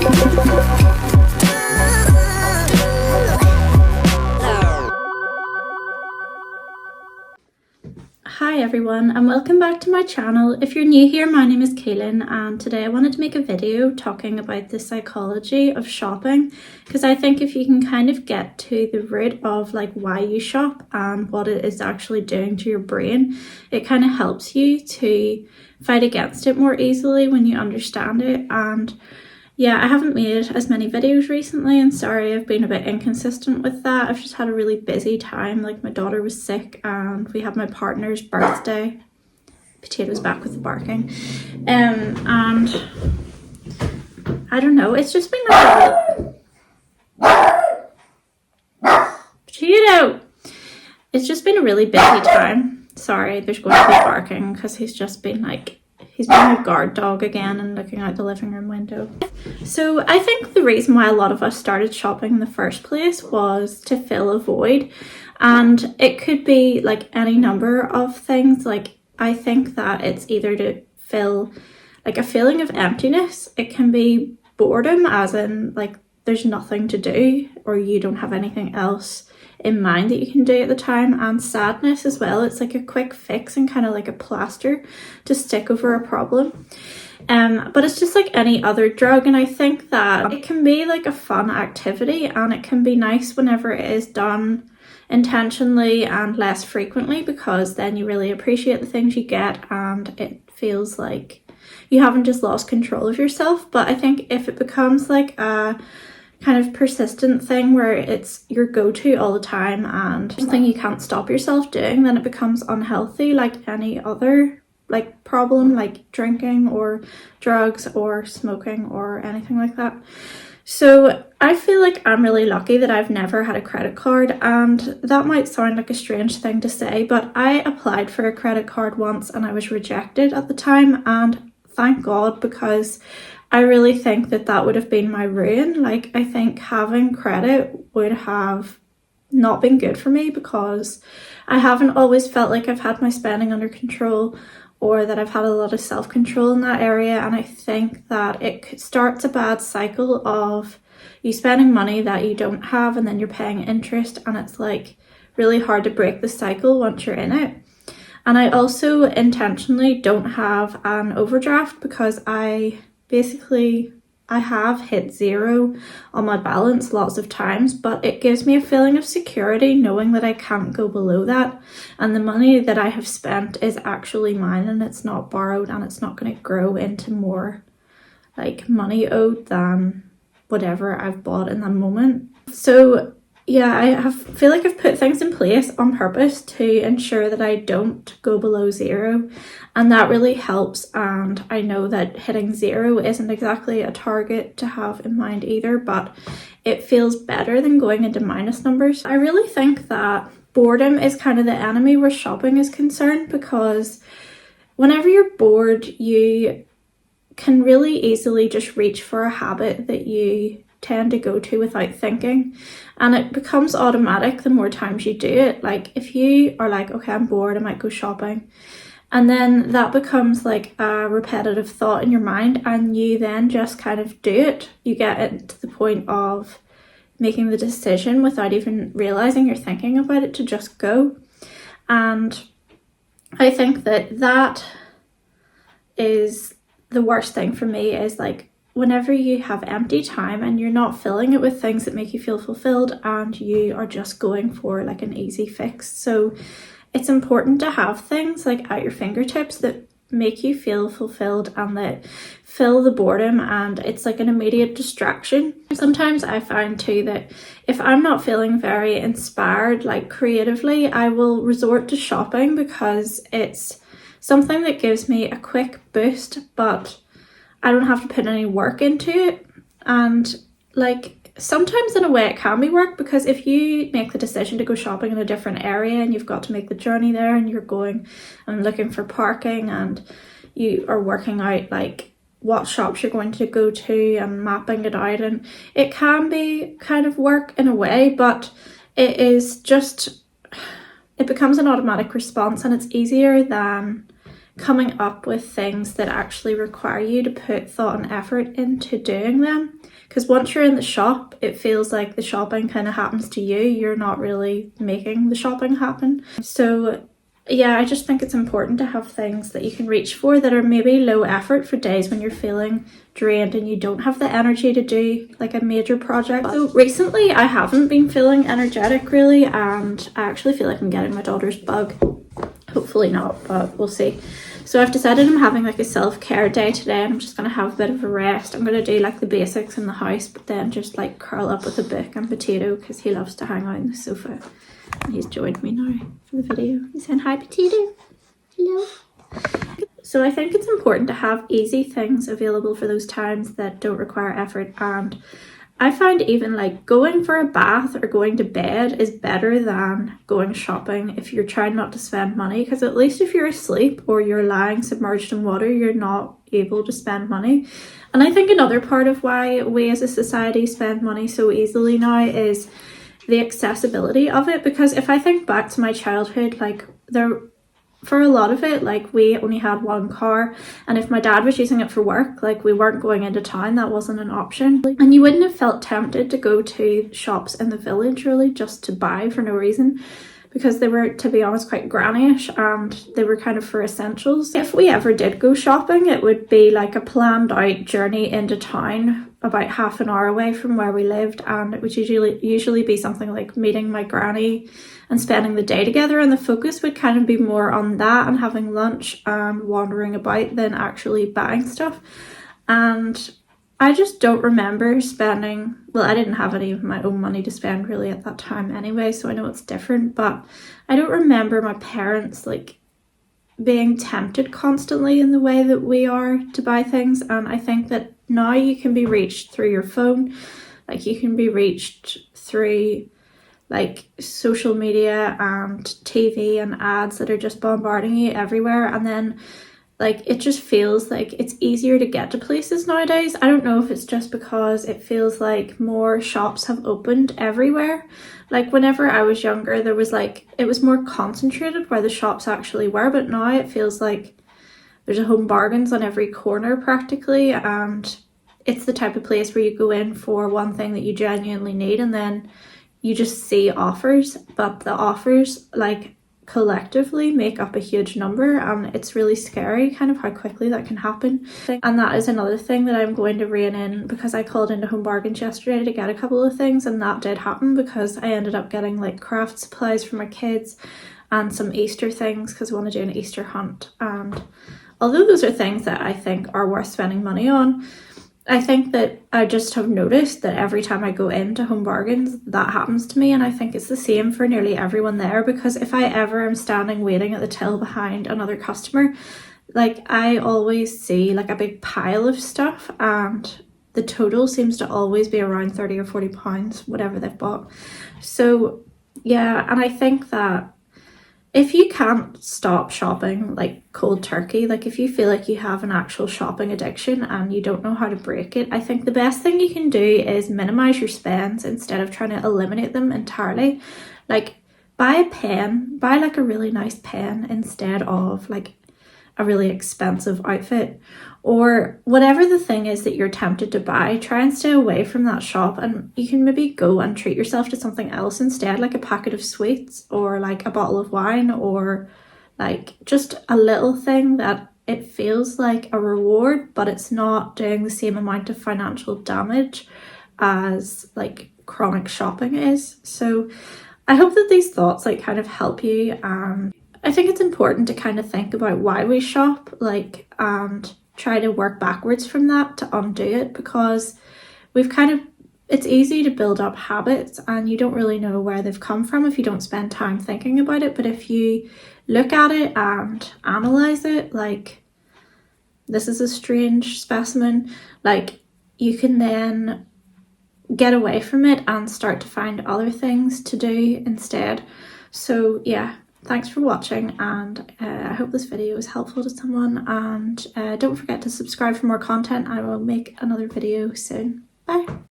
Hi everyone and welcome back to my channel. If you're new here, my name is Kaylin and today I wanted to make a video talking about the psychology of shopping, because I think if you can kind of get to the root of like why you shop and what it is actually doing to your brain, it kind of helps you to fight against it more easily when you understand it. And yeah, I haven't made as many videos recently and sorry I've been a bit inconsistent with that. I've just had a really busy time. Like my daughter was sick and we had my partner's birthday. Potato's back with the barking. And I don't know, it's just been like Potato! It's just been a really busy time. Sorry, there's going to be barking because he's just been like, he's being a guard dog again and looking out the living room window. So I think the reason why a lot of us started shopping in the first place was to fill a void. And it could be like any number of things. Like I think that it's either to fill like a feeling of emptiness. It can be boredom, as in like there's nothing to do or you don't have anything else in mind that you can do at the time, and sadness as well. It's like a quick fix and kind of like a plaster to stick over a problem. But it's just like any other drug, and I think that it can be like a fun activity and it can be nice whenever it is done intentionally and less frequently, because then you really appreciate the things you get and it feels like you haven't just lost control of yourself. But I think if it becomes like a kind of persistent thing where it's your go-to all the time and something you can't stop yourself doing, then it becomes unhealthy, like any other like problem, like drinking or drugs or smoking or anything like that. So I feel like I'm really lucky that I've never had a credit card, and that might sound like a strange thing to say, but I applied for a credit card once and I was rejected at the time, and thank God, because I really think that that would have been my ruin. Like I think having credit would have not been good for me, because I haven't always felt like I've had my spending under control or that I've had a lot of self-control in that area. And I think that it starts a bad cycle of you spending money that you don't have and then you're paying interest, and it's like really hard to break the cycle once you're in it. And I also intentionally don't have an overdraft because I have hit zero on my balance lots of times, but it gives me a feeling of security knowing that I can't go below that, and the money that I have spent is actually mine and it's not borrowed, and it's not going to grow into more like money owed than whatever I've bought in that moment. So yeah, I feel like I've put things in place on purpose to ensure that I don't go below zero, and that really helps. And I know that hitting zero isn't exactly a target to have in mind either, but it feels better than going into minus numbers. I really think that boredom is kind of the enemy where shopping is concerned, because whenever you're bored, you can really easily just reach for a habit that you tend to go to without thinking, and it becomes automatic the more times you do it. Like if you are like, okay, I'm bored, I might go shopping, and then that becomes like a repetitive thought in your mind and you then just kind of do it. You get it to the point of making the decision without even realizing you're thinking about it, to just go. And I think that that is the worst thing for me, is like whenever you have empty time and you're not filling it with things that make you feel fulfilled and you are just going for like an easy fix. So it's important to have things like at your fingertips that make you feel fulfilled and that fill the boredom, and it's like an immediate distraction. Sometimes I find too that if I'm not feeling very inspired like creatively, I will resort to shopping because it's something that gives me a quick boost, but I don't have to put any work into it. And like sometimes in a way it can be work, because if you make the decision to go shopping in a different area and you've got to make the journey there and you're going and looking for parking and you are working out like what shops you're going to go to and mapping it out, and it can be kind of work in a way, but it is just, it becomes an automatic response and it's easier than coming up with things that actually require you to put thought and effort into doing them. Because once you're in the shop, it feels like the shopping kind of happens to you. You're not really making the shopping happen. So yeah, I just think it's important to have things that you can reach for that are maybe low effort for days when you're feeling drained and you don't have the energy to do like a major project. So recently I haven't been feeling energetic really, and I actually feel like I'm getting my daughter's bug. Hopefully not, but we'll see. So I've decided I'm having like a self-care day today, and I'm just going to have a bit of a rest. I'm going to do like the basics in the house, but then just like curl up with a book and Potato, because he loves to hang out on the sofa. And he's joined me now for the video. He's saying hi, Potato. Hello. So I think it's important to have easy things available for those times that don't require effort, and I find even like going for a bath or going to bed is better than going shopping if you're trying not to spend money, because at least if you're asleep or you're lying submerged in water, you're not able to spend money. And I think another part of why we as a society spend money so easily now is the accessibility of it. Because if I think back to my childhood, like for a lot of it, like we only had one car, and if my dad was using it for work, like we weren't going into town, that wasn't an option. And you wouldn't have felt tempted to go to shops in the village really just to buy for no reason, because they were, to be honest, quite granny-ish, and they were kind of for essentials. If we ever did go shopping, it would be like a planned out journey into town about half an hour away from where we lived, and it would usually be something like meeting my granny and spending the day together, and the focus would kind of be more on that and having lunch and wandering about than actually buying stuff. And I just don't remember spending, well, I didn't have any of my own money to spend really at that time anyway, so I know it's different, but I don't remember my parents like being tempted constantly in the way that we are to buy things. And I think that now you can be reached through your phone, like you can be reached through like social media and TV and ads that are just bombarding you everywhere, and then like it just feels like it's easier to get to places nowadays. I don't know if it's just because it feels like more shops have opened everywhere. Like whenever I was younger, there was like, it was more concentrated where the shops actually were, but now it feels like there's a Home Bargains on every corner practically, and it's the type of place where you go in for one thing that you genuinely need, and then you just see offers, but the offers like collectively make up a huge number, and it's really scary kind of how quickly that can happen. And that is another thing that I'm going to rein in, because I called into Home Bargains yesterday to get a couple of things, and that did happen because I ended up getting like craft supplies for my kids and some Easter things because we want to do an Easter hunt. And although those are things that I think are worth spending money on, I think that I just have noticed that every time I go into Home Bargains, that happens to me, and I think it's the same for nearly everyone there, because if I ever am standing waiting at the till behind another customer, like I always see like a big pile of stuff, and the total seems to always be around 30 or 40 pounds, whatever they've bought. So yeah, and I think that if you can't stop shopping like cold turkey, like if you feel like you have an actual shopping addiction and you don't know how to break it, I think the best thing you can do is minimize your spends instead of trying to eliminate them entirely. Like buy a pen, buy like a really nice pen instead of like a really expensive outfit, or whatever the thing is that you're tempted to buy. Try and stay away from that shop, and you can maybe go and treat yourself to something else instead, like a packet of sweets or like a bottle of wine, or like just a little thing that it feels like a reward, but it's not doing the same amount of financial damage as like chronic shopping is. So I hope that these thoughts like kind of help you. I think it's important to kind of think about why we shop, like, and try to work backwards from that to undo it, because it's easy to build up habits and you don't really know where they've come from if you don't spend time thinking about it. But if you look at it and analyze it, like, this is a strange specimen, like, you can then get away from it and start to find other things to do instead. So yeah, thanks for watching, and I hope this video was helpful to someone, and don't forget to subscribe for more content. I will make another video soon. Bye.